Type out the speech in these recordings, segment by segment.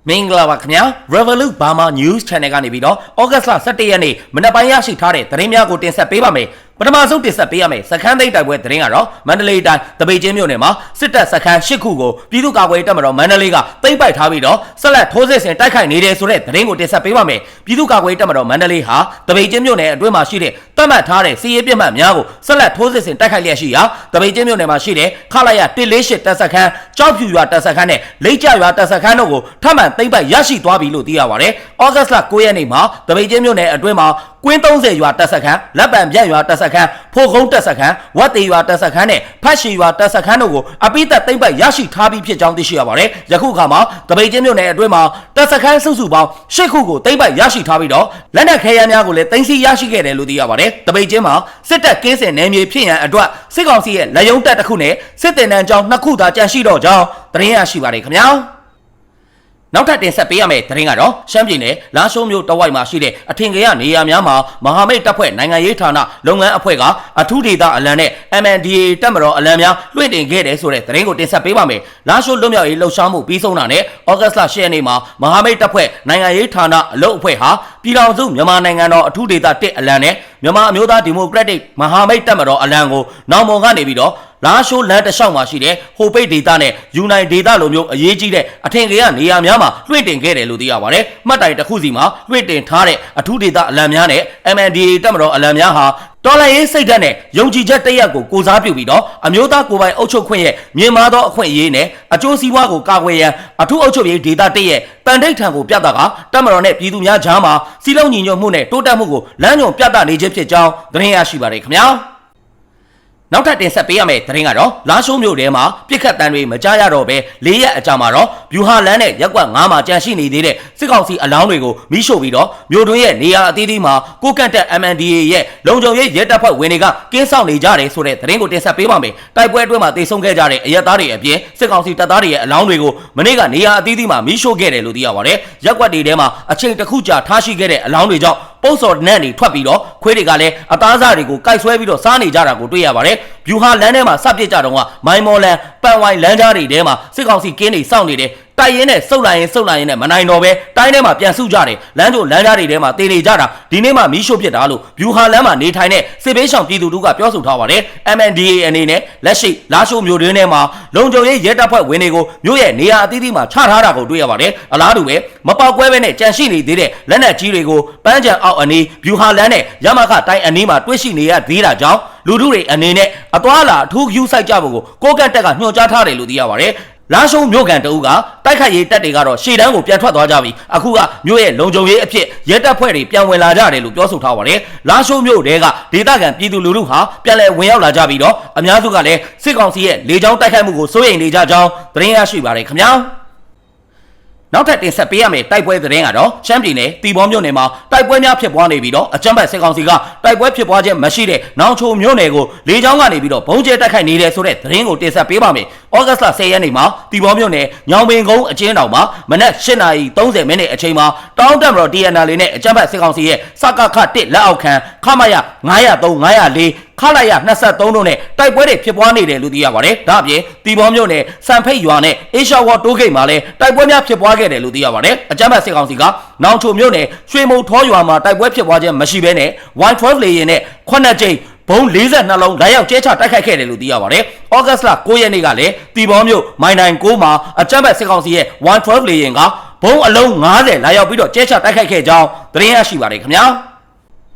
မင်္ဂလာပါခင်ဗျာ Revolut Burma News Channel ကနေပြီးတော့ဩဂတ်လ17ရက်နေ့မနက်ပိုင်းရရှိထားတဲ့သတင်းများကိုတင်ဆက်ပေးပါမယ်ပထမဆုံးတင်ဆက်ပေးရမယ်စခန်းသိမ်းတိုက်ပွဲသတင်းကတော့မန္တလေးတိုင်းတပိတ်ချင်းမြို့နယ်မှာစစ်တပ်စခန်း8ခုကိုပြည်သူ့ကာကွယ်ရေးတပ်မတော်မန္တလေးကသိမ်းပိုက်ထားပြီးတော့ဆက်လက်ထိုးစစ်ဆင်တိုက်ခိုက်နေတယ်ဆိုတဲ့သတင်းကိုတင်ဆက်ပေးပါမယ်ပြည်သူ့ကာကွယ်ရေးတပ်မတော်မန္တလေးဟာတပိတ်ချင်းမြို့နယ်အတွင်းမှာရှိတဲ့တတ်မှတ်ထားတဲ့စီးရေးပြစ်မှတ်များကိုဆက်လက်ထိုးစစ်ဆင်တိုက်ခိုက်လျက်ရှိရာတပိတ်ချင်းမြို့နယ်မှာရှိတဲ့ခလာရ148တပ်စခန်းကြောက်ဖြူရွာတပ်စခန်းနဲ့လိတ်ကျရွာတပ်စခန်းတို့ကိုထပ်မံသိမ်းပိုက်ရရှိသွားပြီလို့သိရပါတယ်ဩဂတ်လ9ရက်နေ့မှာတပိတ်ချင်းမြို့နယ်အတွင်းမှာကွင်း30ရွာတပ်စခန်းလက်ပံပြန့်ရွာတပ်စခန်းဖိုကုန်းတပ်စခန်းဝတ်တေရွာတပ်စခန်းနဲ့ဖတ်ရှီရွာတပ်စခန်းတို့ကိုအပိသက်သိမ်းပိုက်ရရှိထားပြီးဖြစ်ကြောင်းသိရှိရပါတယ်ယခုအခါမှာတပိတ်ချင်းမြို့နယ်အတွင်းမှာတပ်စခန်းစုစုပေါင်း10ခုကိုသိမ်းပိုက်ရရှိထားပြီးတော့လက်နက်ခဲယမ်းများကိုလည်းသိမ်းဆည်းရရှိခဲ့တယ်လို့သိရပါတယ်တပိတ်ချင်းမှာစစ်တပ်ကင်းစင်နယ်မြေဖြစ်ရန်အတွက်စစ်ကောင်စီရဲ့လက်ယုံတပ်တစ်ခုနဲ့စစ်တင်တန်းကျောင်း2ခုသာကြန့်ရှိတော့ကြောင်းသတင်းရရှိပါတယ်ခင်ဗျာနောက်ထပ်တင်ဆက်ပေးရမယ့်သတင်းကတော့ရှမ်းပြည်နယ်လာရှိုးမြို့တဝိုက်မှာရှိတဲ့အထင်ကရနေရာများမှာမဟာမိတ်တပ်ဖွဲ့နိုင်ငံရေးဌာနလုပ်ငန်းအဖွဲ့ကအထူးဒေသအလံနဲ့ MNDAA တပ်မတော်အလံများလွှင့်တင်ခဲ့တယ်ဆိုတဲ့သတင်းကိုတင်ဆက်ပေးပါမယ်။လာရှိုးလွတ်မြောက်ရေးလှုပ်ရှားမှုပြီးဆုံးတာနဲ့ဩဂတ်လ10ရက်နေ့မှာမဟာမိတ်တပ်ဖွဲ့နိုင်ငံရေးဌာနအလုပ်အဖွဲ့ဟာပြည်ထောင်စုမြန်မာနိုင်ငံတော်အထူးဒေသ1အလံနဲ့မြန်မာအမျိုးသားဒီမိုကရက်တစ်မဟာမိတ်တပ်မတော်အလံကိုနောင်မွန်ကနေပြီးတော့လာရှိုးလမ်းတစ်လျှောက်မှာရှိတဲ့ဟိုပိတ်ဒေသနဲ့ယူနိုင်ဒေသလိုမျိုးအရေးကြီးတဲ့အထင်ကရနေရာများမှာလွှင့်တင်ခဲ့တယ်လို့သိရပါတယ်။မှတ်တိုင်တစ်ခုစီမှာလွှင့်တင်ထားတဲ့အထူးဒေသအလံများနဲ့ MNDAA တပ်မတော်အလံများဟာတော်လှန်ရေးစိတ်ဓာတ်နဲ့ယုံကြည်ချက်တရက်ကိုစားပြုပြီးတော့အမျိုးသားကိုယ်ပိုင်အုပ်ချုပ်ခွင့်ရဲ့မြင့်မားသောအခွင့်အရေးနဲ့အကျိုးစီးပွားကိုကာကွယ်ရန်အထူးအုပ်ချုပ်ရေးဒေသတရဲ့တန်ထိတ်ထံကိုပြသကတပ်မတော်နဲ့ပြည်သူများကြားမှာစီလုံးညီညွတ်မှုနဲ့တိုးတက်မှုကိုလမ်းညွှန်ပြသနေခြင်းဖြစ်ကြောင်းသတင်းရရှိပါတယ်ခင်ဗျာနောက်ထပ်တင်ဆက်ပေးရမယ့်သတင်းကတော့လာရှိုးမြို့ထဲမှာပြစ်ခတ်တမ်းတွေမကြားရတော့ပဲ၄ရက်အကြာမှာတော့ဗျူဟာလန်းနဲ့ရက်ကွက်9မှာကြန့်ရှိနေသေးတဲ့စစ်ကောင်စီအလောင်းတွေကိုမိရှို့ပြီးတော့မြို့တွင်းရဲ့နေရာအသီးသီးမှာကိုကန့်တက် MNDAA ရဲ့လုံခြုံရေးရဲတပ်ဖွဲ့ဝင်တွေကကင်းဆောင်နေကြတယ်ဆိုတဲ့သတင်းကိုတင်ဆက်ပေးပါမယ်။တိုက်ပွဲအတွင်းမှာတေဆုံးခဲ့ကြတဲ့အရက်သားတွေအပြင်စစ်ကောင်စီတပ်သားတွေရဲ့အလောင်းတွေကိုမနေ့ကနေရာအသီးသီးမှာမိရှို့ခဲ့တယ်လို့သိရပါတယ်။ရက်ကွက်တွေထဲမှာအချိန်တစ်ခုကြာထားရှိခဲ့တဲ့အလောင်းတွေကြောင့်ပုတ်စော်နန်းတွေထွက်ပြီးတော့ခွေးတွေကလည်းအသားစားတွေကိုကိုက်ဆွဲပြီးတော့စားနေကြတာကိုတွေ့ရပါတယ်။ဗျူဟာလန်းထဲမှာစပစ်ကြတော့ကမိုင်းမော်လန်ပန်ဝိုင်လန်းကြားတွေထဲမှာစစ်ကောင်စီကင်းတွေစောင့်နေတယ်တိုက်ရင်နဲ့စုပ်လိုက်ရင်နဲ့မနိုင်တော့ပဲတိုင်းထဲမှာပြန်စုကြတယ်လမ်းကျိုလမ်းကြားတွေထဲမှာတေနေကြတာဒီနေ့မှမီးရှို့ဖြစ်တာလို့ဗျူဟာလန်းမှာနေထိုင်တဲ့စစ်ဘေးရှောင်ပြည်သူတို့ကပြောဆိုထားပါတယ် MNDAA အနေနဲ့လက်ရှိလာရှိုးမြို့တွင်းထဲမှာလုံခြုံရေးရဲတပ်ဖွဲ့ဝင်တွေကိုမြို့ရဲ့နေရာအသီးသီးမှာချထားတာကိုတွေ့ရပါတယ်အလားတူပဲမပေါက်ကွဲပဲနဲ့ကြန့်ရှိနေသေးတဲ့လက်နက်ကြီးတွေကိုပန်းချံအောက်အနီးဗျူဟာလန်းနဲ့ရမခတိုင်းအနီးမှာတွေ့ရှိနေရသေးတာကြောင့်လူထုတွေအနေနဲ့အသွာလာအထူးဂရုစိုက်ကြဖို့ကိုကန့်တက်ကညွှန်ကြားထားတယ်လို့သိရပါတယ်လာရှိုးမြို့ကန်တအုပ်ကတိုက်ခိုက်ရေးတပ်တွေကတော့ရှေ့တန်းကိုပြန်ထွက်သွားကြပြီအခုကမြို့ရဲ့လုံခြုံရေးအဖြစ်ရဲတပ်ဖွဲ့တွေပြန်ဝင်လာကြတယ်လို့ပြောဆိုထားပါတယ်လာရှိုးမြို့တဲကဒေသခံပြည်သူလူထုဟာပြန်လည်ဝင်ရောက်လာကြပြီးတော့အများစုကလည်းစစ်ကောင်စီရဲ့လေကြောင်းတိုက်ခိုက်မှုကိုစိုးရိမ်နေကြကြောင်းသတင်းရရှိပါတယ်ခင်ဗျာနောက်ထပ်တင်ဆက်ပေးရမယ့်တိုက်ပွဲသတင်းကတော့ရှမ်းပြည်နယ်တီဘောမြို့နယ်မှာတိုက်ပွဲများဖြစ်ပွားနေပြီးတော့အကြမ်းဖက်စစ်ကောင်စီကတိုက်ပွဲဖြစ်ပွားခြင်းမရှိတဲ့နောင်ချိုမြို့နယ်ကိုလေကြောင်းကနေပြီးတော့ဘုံကျဲတိုက်ခိုက်နေတဲ့ဆိုတဲ့သတင်းကိုတင်ဆက်ပေးပါမယ်။ဩဂတ်လ10ရက်နေ့မှာတီဘောမြို့နယ်ညောင်ပင်ကုန်းအကျဉ်းတောင်မှာမနက်8:30မိနစ်အချိန်မှာတောင်းတမတော် TNL နဲ့အကြမ်းဖက်စစ်ကောင်စီရဲ့စကခ1လက်အောက်ခံခမရ903 904ခလာရ23တို့နဲ့တိုက်ပွဲတွေဖြစ်ပွားနေတယ်လို့သိရပါတယ်။ဒါအပြင်တီဘောမြို့နယ်စံဖိတ်ရွာနဲ့အေရှာဝါတိုးဂိတ်မှာလည်းတိုက်ပွဲများဖြစ်ပွားခဲ့တယ်လို့သိရပါတယ်။အကြမ်းဖက်စစ်ကောင်စီကနောင်ချိုမြို့နယ်ရွှေမုံထောရွာမှာတိုက်ပွဲဖြစ်ပွားခြင်းမရှိဘဲနဲ့ Y12 လေယာဉ်နဲ့9ကြိမ်ဘုံ42လုံးလာရောက်ကျဲချတိုက်ခိုက်ခဲ့တယ်လို့သိရပါတယ်။ဩဂတ်လ9ရက်နေ့ကလည်းတီဘောမြို့မိုင်9မှာအကြမ်းဖက်စစ်ကောင်စီရဲ့ Y12 လေယာဉ်ကဘုံအလုံး90လာရောက်ပြီးတော့ကျဲချတိုက်ခိုက်ခဲ့ကြောင်းသတင်းရရှိပါတယ်ခင်ဗျာ။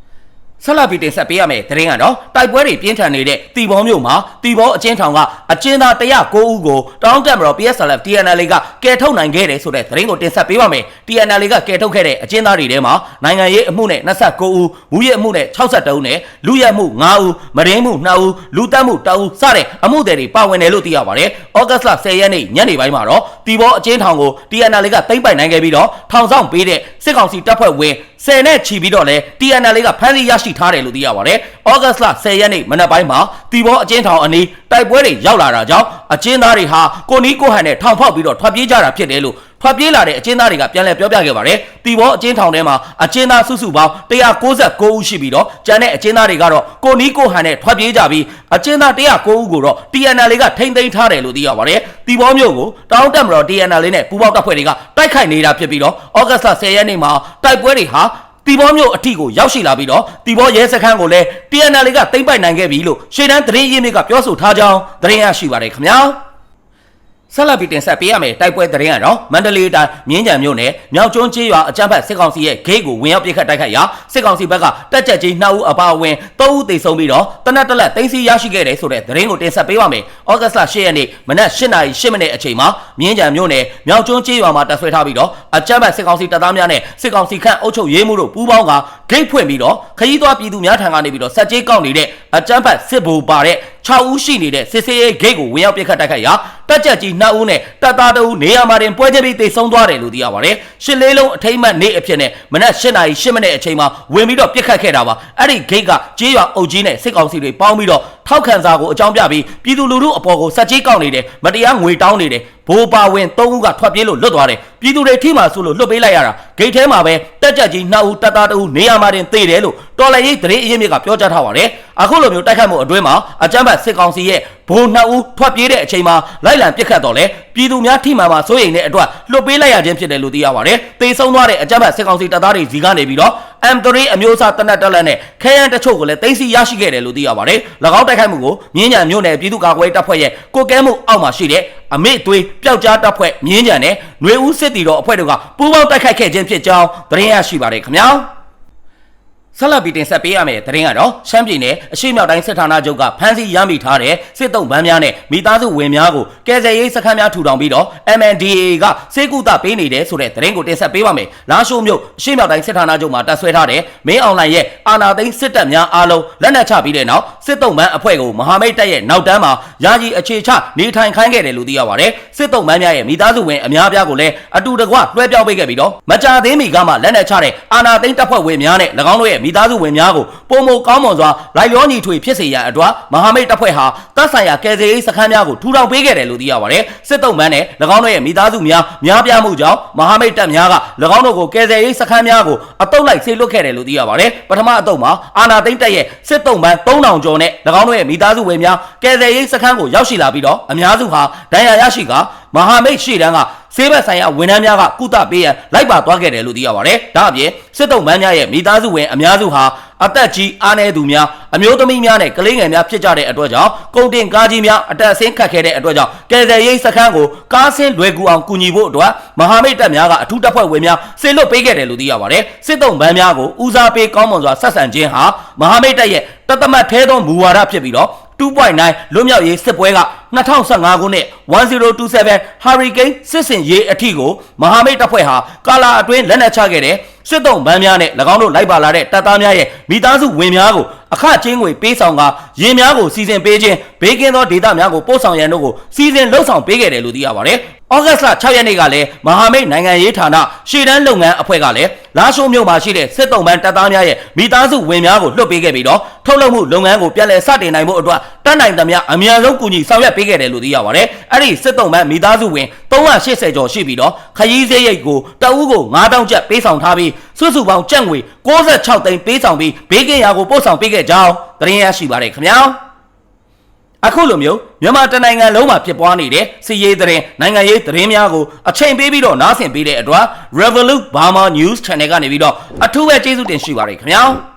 ဆက်လက်ပြီးတင်ဆက်ပေးရမယ့်သတင်းကတော့တိုက်ပွဲတွေပြင်းထန်နေတဲ့တီဘောမြို့မှာတီဘောအကျဉ်းထောင်ကအကျဉ်းသား109ဦးကိုတောင်းတမတော် PSLF TNL ကကယ်ထုတ်နိုင်ခဲ့တယ်ဆိုတဲ့သတင်းကိုတင်ဆက်ပေးပါမယ်။ TNL ကကယ်ထုတ်ခဲ့တဲ့အကျဉ်းသားတွေထဲမှာနိုင်ငံရေးအမှုနဲ့29ဦး၊မူရဲအမှုနဲ့62ဦးနဲ့လူရဲမှု9ဦး၊မရင်းမှု2ဦး၊လူတက်မှု1ဦးစတဲ့အမှုတွေပါဝင်တယ်လို့သိရပါတယ်။ဩဂတ်လ10ရက်နေ့ညနေပိုင်းမှာတော့တီဘောအကျဉ်းထောင်ကို TNL ကသိမ်းပိုက်နိုင်ခဲ့ပြီးတော့ထောင်ဆောင်ပေးတဲ့စစ်ကောင်စီတပ်ဖွဲ့ဝင်10နဲ့ချီပြီးတော့လဲ TNL ကဖမ်းဆီးရရှိထားတယ်လို့သိရပါတယ်။ဩဂတ်လ10ရက်နေ့မနက်ပိုင်းမှာတီဘောအကျဉ်းထောင်အနီးတိုက်ပွဲတွေရောက်လာတာကြောင့်အကျဉ်းသားတွေဟာကိုနီးကိုဟန်နဲ့ထောင်ဖောက်ပြီးတော့ထွက်ပြေးကြတာဖြစ်တယ်လို့ ထွက်ပြေးလာတဲ့အကျဉ်းသားတွေကပြန်လည်ပြောပြခဲ့ပါတယ်တီဘောအကျဉ်းထောင်ထဲမှာအကျဉ်းသားစုစုပေါင်း199ဦးရှိပြီးတော့ကျန်တဲ့အကျဉ်းသားတွေကတော့ကိုနီးကိုဟန်နဲ့ထွက်ပြေးကြပြီးအကျဉ်းသား109ဦးကိုတော့ TNL ကထိမ့်သိမ်းထားတယ်လို့သိရပါတယ်တီဘောမျိုးကိုတောင်းတက်မတော် TNL နဲ့ပူးပေါင်းတပ်ဖွဲ့တွေကတိုက်ခိုက်နေတာဖြစ်ပြီးတော့ဩဂတ်လ10ရက်နေ့မှာတိုက်ပွဲတွေဟာတီဘောမျိုးအထီကိုရောက်ရှိလာပြီးတော့တီဘောရဲစခန်းကိုလည်း TNL ကသိမ်းပိုက်နိုင်ခဲ့ပြီလို့ရှေ့တန်းသတင်းရင်းမြစ်ကပြောဆိုထားကြောင်းသတင်းရရှိပါတယ်ခင်ဗျာဆက်လက်ပြီးတင်ဆက်ပေးရမယ်တိုက်ပွဲသတင်းကတော့မန္တလေးတိုင်းမြင်းကြံမြို့နယ်မြောက်ကျွန်းကျေးရွာအကြမ်းဖက်စစ်ကောင်စီရဲ့ဂိတ်ကိုဝင်ရောက်ပစ်ခတ်တိုက်ခိုက်ရာစစ်ကောင်စီဘက်ကတက်ကြက်ကြီး2ဦးအပါအဝင်3ဦးသေဆုံးပြီးတော့တနက်တလက်သိမ်းဆီးရရှိခဲ့တယ်ဆိုတဲ့သတင်းကိုတင်ဆက်ပေးပါမယ်။ဩဂတ်လ10ရက်နေ့မနက်8:08မိနစ်အချိန်မှာမြင်းကြံမြို့နယ်မြောက်ကျွန်းကျေးရွာမှာတပ်ဆွဲထားပြီးတော့အကြမ်းဖက်စစ်ကောင်စီတပ်သားများနဲ့စစ်ကောင်စီခန့်အုပ်ချုပ်ရေးမှုတို့ပူးပေါင်းကဂိတ်ဖွင့်ပြီးတော့ခရီးသွားပြည်သူများထံကနေပြီးတော့စက်ကြီးကောက်နေတဲ့အကြမ်းဖက်စစ်ဗိုလ်ပါတဲ့6ဦးရှိနေတဲ့စစ်စေးရေးဂိတ်ကိုဝင်ရောက်ပစ်ခတ်တိုက်ခိုက်ရာတက်ကြက်ကြီး2ဦးနဲ့တပ်သား2ဦးနေရာမှာတင်ပွဲချင်းပြီးတိတ်ဆုံးသွားတယ်လို့သိရပါတယ်။ရှစ်လေးလုံးအထိမ့်မှတ်နေ့အဖြစ်နဲ့မနက်8:08မိနစ်အချိန်မှာဝင်ပြီးတော့ပစ်ခတ်ခဲ့တာပါ။အဲ့ဒီဂိတ်ကကျေးရွာအုပ်ကြီးနဲ့စစ်ကောင်စီတွေပေါင်းပြီးတော့ထောက်ခံစာကိုအကြောင်းပြပြီးပြည်သူလူထုအပေါ်ကိုစက်ကြီးကောက်နေတယ်မတရားငွေတောင်းနေတယ်ဘိုးပါဝင်3ဦးကထွက်ပြေးလို့လွတ်သွားတယ်ပြည်သူတွေထိမှဆိုလို့လွတ်ပေးလိုက်ရတာဂိတ်ထဲမှာပဲတက်ကြက်ကြီး2ဦးတပ်သား2ဦးနေရာမှာတင်သေတယ်လို့တော်လည်းရေးသတင်းအရင်းမြစ်ကပြောကြားထားပါတယ်အခုလိုမျိုးတိုက်ခတ်မှုအတွင်းမှာအကြမ်းဖက်စစ်ကောင်စီရဲ့ဘိုး2ဦးထွက်ပြေးတဲ့အချိန်မှာလိုက်လံပစ်ခတ်တော့လေပြည်သူများထိမှမှာစိုးရိမ်တဲ့အတွက်လွတ်ပေးလိုက်ရခြင်းဖြစ်တယ်လို့သိရပါတယ်သေဆုံးသွားတဲ့အကြမ်းဖက်စစ်ကောင်စီတပ်သားတွေဇီကနေပြီးတော့ M3 အမျိုးအစားတနက်တက်လက်နဲ့ခဲယမ်းတချို့ကိုလည်းသိမ်းဆည်းရရှိခဲ့တယ်လို့သိရပါတယ်၎င်းတိုက်ခိုက်မှုကိုမြင်းကြံမြို့နယ်ပြည်သူ့ကာကွယ်ရေးတပ်ဖွဲ့ရဲ့ကိုကဲမှုအောက်မှာရှိတဲ့အမေသွေးပျောက်ကြားတပ်ဖွဲ့မြင်းကြံနဲ့ຫນွေဦးစစ်တီတော်အဖွဲ့တို့ကပူးပေါင်းတိုက်ခိုက်ခဲ့ခြင်းဖြစ်ကြောင်းသတင်းရရှိပါတယ်ခင်ဗျာဆက်လက်ပြီးတင်ဆက်ပေးရမယ့်သတင်းကတော့ရှမ်းပြည်နယ်အရှေ့မြောက်တိုင်းစစ်ဌာနချုပ်ကဖမ်းဆီးရမိထားတဲ့စစ်တုံးဗန်းများနဲ့မိသားစုဝင်များကိုကယ်ဆယ်ရေးစခန်းများထူထောင်ပြီးတော့ MNDAA ကစေကူတာပေးနေတယ်ဆိုတဲ့သတင်းကိုတင်ဆက်ပေးပါမယ်။လာရှိုးမြို့အရှေ့မြောက်တိုင်းစစ်ဌာနချုပ်မှာတပ်ဆွဲထားတဲ့မင်းအွန်လိုင်းရဲ့အာဏာသိမ်းစစ်တပ်များအားလုံးလက်နက်ချပြီးတဲ့နောက်စစ်တုံးဗန်းအဖွဲ့ကိုမဟာမိတ်တပ်ရဲ့နောက်တန်းမှာယာယီအခြေချနေထိုင်ခိုင်းခဲ့တယ်လို့သိရပါတယ်။စစ်တုံးဗန်းများရဲ့မိသားစုဝင်အများအပြားကိုလည်းအတူတကွလွှဲပြောင်းပေးခဲ့ပြီးတော့မကြာသေးမီကမှလက်နက်ချတဲ့အာဏာသိမ်းတပ်ဖွဲ့ဝင်များနဲ့၎င်းတို့ရဲ့မိသားစုဝင်များကိုပုံမကောင်းမွန်စွာလိုက်လျောညီထွေဖြစ်စေရန်အတွက်မဟာမိတ်တပ်ဖွဲ့ဟာတပ်ဆိုင်ရာကယ်ဆယ်ရေးစခန်းများကိုထူထောင်ပေးခဲ့တယ်လို့သိရပါတယ်စစ်တုံးဗန်းနဲ့၎င်းတို့ရဲ့မိသားစုများပြားမှုကြောင့်မဟာမိတ်တပ်များက၎င်းတို့ကိုကယ်ဆယ်ရေးစခန်းများကိုအတုပ်လိုက်ဆေးလွတ်ခဲ့တယ်လို့သိရပါတယ်ပထမအတုပ်မှာအာနာသိန်းတပ်ရဲ့စစ်တုံးဗန်း3000ကျော်နဲ့၎င်းတို့ရဲ့မိသားစုဝင်များကယ်ဆယ်ရေးစခန်းကိုရောက်ရှိလာပြီးတော့အများစုဟာဒဏ်ရာရရှိကမဟာမိတ်ရှေ့တန်းကဆေးဘက်ဆိုင်ရာဝန်ထမ်းများကကုသပေးရန်လိုက်ပါသွားခဲ့တယ်လို့သိရပါတယ်။ဒါအပြင်စစ်တုံးဗန်းများရဲ့မိသားစုဝင်အများစုဟာအသက်ကြီးအားနည်းသူများအမျိုးသမီးများနဲ့ကလေးငယ်များဖြစ်ကြတဲ့အတွက်ကြောင့်ကုန်တင်ကားကြီးများအတက်အဆင်းခတ်ခဲ့တဲ့အတွက်ကြောင့်ကယ်ဆယ်ရေးစခန်းကိုကားဆင်းလွယ်ကူအောင်ကူညီဖို့အတွက်မဟာမိတ်တပ်များကအထူးတပ်ဖွဲ့ဝင်များဆေလွတ်ပေးခဲ့တယ်လို့သိရပါတယ်။စစ်တုံးဗန်းများကိုဦးစားပေးကောင်းမွန်စွာဆက်ဆံခြင်းဟာမဟာမိတ်တပ်ရဲ့တသမတ်ထဲသောမူဝါဒဖြစ်ပြီးတော့ 2.9 လွတ်မြောက်ရေးစစ်ပွဲက2015ခုနှစ်1027 Hurricane စစ်စင်ရေးအထိကိုမဟာမိတ်တပ်ဖွဲ့ဟာကာလာအတွင်းလက်နက်ချခဲ့တဲ့စစ်တုံးဗန်းများနဲ့၎င်းတို့လိုက်ပါလာတဲ့တပ်သားများရဲ့မိသားစုဝင်များကိုအခချင်းငွေပေးဆောင်ကရင်းများကိုစီစဉ်ပေးခြင်းဘေးကင်းသောဒေသများကိုပို့ဆောင်ရန်တို့ကိုစီစဉ်လှုပ်ဆောင်ပေးခဲ့တယ်လို့သိရပါတယ်။ဩဂတ်လ6ရက်နေ့ကလည်းမဟာမိတ်နိုင်ငံရေးဌာနရှေ့တန်းလုပ်ငန်းအဖွဲ့ကလည်းလာရှိုးမြို့မှာရှိတဲ့စစ်တုံးဗန်းတပ်သားများရဲ့မိသားစုဝင်များကိုလွှတ်ပေးခဲ့ပြီးတော့ထုတ်လုပ်မှုလုပ်ငန်းကိုပြန်လည်စတင်နိုင်ဖို့အတွက်တတ်နိုင်သမျှအများဆုံးကူညီဆောင်ရွက်ပေးခဲ့တယ်လို့သိရပါတယ်။အဲ့ဒီစစ်တုံးဗန်းမိသားစုဝင်380ကျော်ရှိပြီးတော့ခရီးစရိတ်ကိုတအူးကို9000ကျပ်ပေးဆောင်ထားပြီးစုစုပေါင်းကျပ်ငွေ66သိန်းပေးဆောင်ပြီးဘေးကင်းရာကိုပို့ဆောင်ပေးခဲ့ကြောင်းသတင်းရရှိပါတယ်ခင်ဗျာအခုလိုမျိုးမြန်မာတနိုင်ငံလုံးမှာဖြစ်ပွားနေတဲ့စီးရေးသတင်းနိုင်ငံရေးသတင်းများကိုအချိန်ပေးပြီးတော့နားဆင်ပေးတဲ့အတွက် Revolut Burma News Channel ကနေပြီးတော့အထူးပဲကျေးဇူးတင်ရှိပါတယ်ခင်ဗျာ